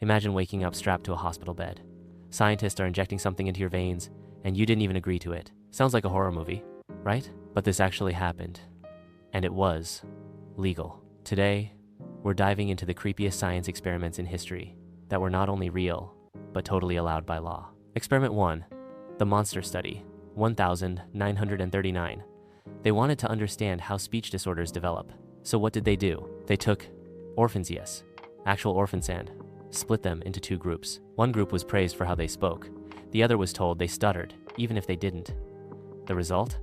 Imagine waking up strapped to a hospital bed. Scientists are injecting something into your veins, and you didn't even agree to it. Sounds like a horror movie, right? But this actually happened. And it was legal. Today, we're diving into the creepiest science experiments in history that were not only real, but totally allowed by law. Experiment 1, the monster study, 1939. They wanted to understand how speech disorders develop. So what did they do? They took orphans, yes, actual orphan sand, split them into two groups. One group was praised for how they spoke. The other was told they stuttered, even if they didn't. The result?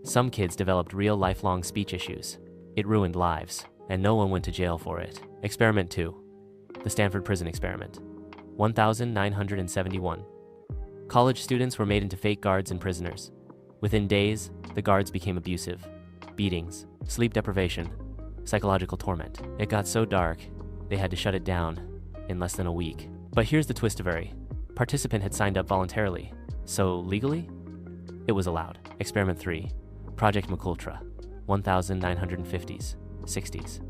Some kids developed real lifelong speech issues. It ruined lives, and no one went to jail for it. Experiment 2, the Stanford prison experiment, 1971. College students were made into fake guards and prisoners. Within days, the guards became abusive. Beatings, sleep deprivation, psychological torment. It got so dark, they had to shut it down in less than a week. But here's the twist-a-very. Participant had signed up voluntarily, so legally, it was allowed. Experiment 3, Project MKUltra, 1950s, 60s.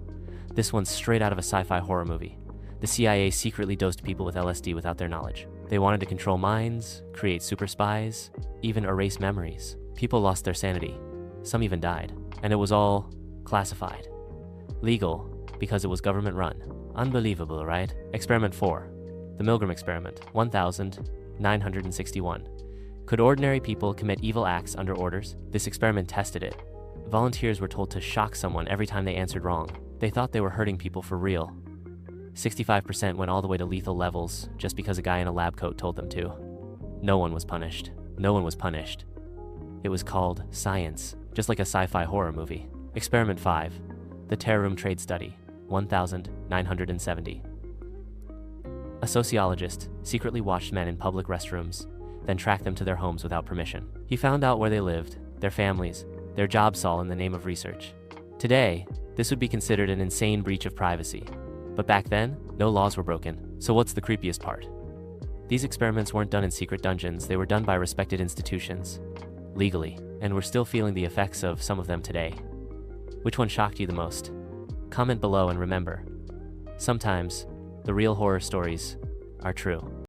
This one's straight out of a sci-fi horror movie. The CIA secretly dosed people with LSD without their knowledge. They wanted to control minds, create super spies, even erase memories. People lost their sanity. Some even died. And it was all classified. Legal, because it was government-run. Unbelievable, right? Experiment 4, the Milgram experiment, 1961. Could ordinary people commit evil acts under orders? This experiment tested it. Volunteers were told to shock someone every time they answered wrong. They thought they were hurting people for real. 65% went all the way to lethal levels just because a guy in a lab coat told them to. No one was punished. No one was punished. It was called science, just like a sci-fi horror movie. Experiment 5, the Terror Room Trade Study, 1970. A sociologist secretly watched men in public restrooms, then tracked them to their homes without permission. He found out where they lived, their families, their jobs, all in the name of research. Today, this would be considered an insane breach of privacy. But back then, no laws were broken. So what's the creepiest part? These experiments weren't done in secret dungeons, they were done by respected institutions, legally, and we're still feeling the effects of some of them today. Which one shocked you the most? Comment below, and remember, sometimes the real horror stories are true.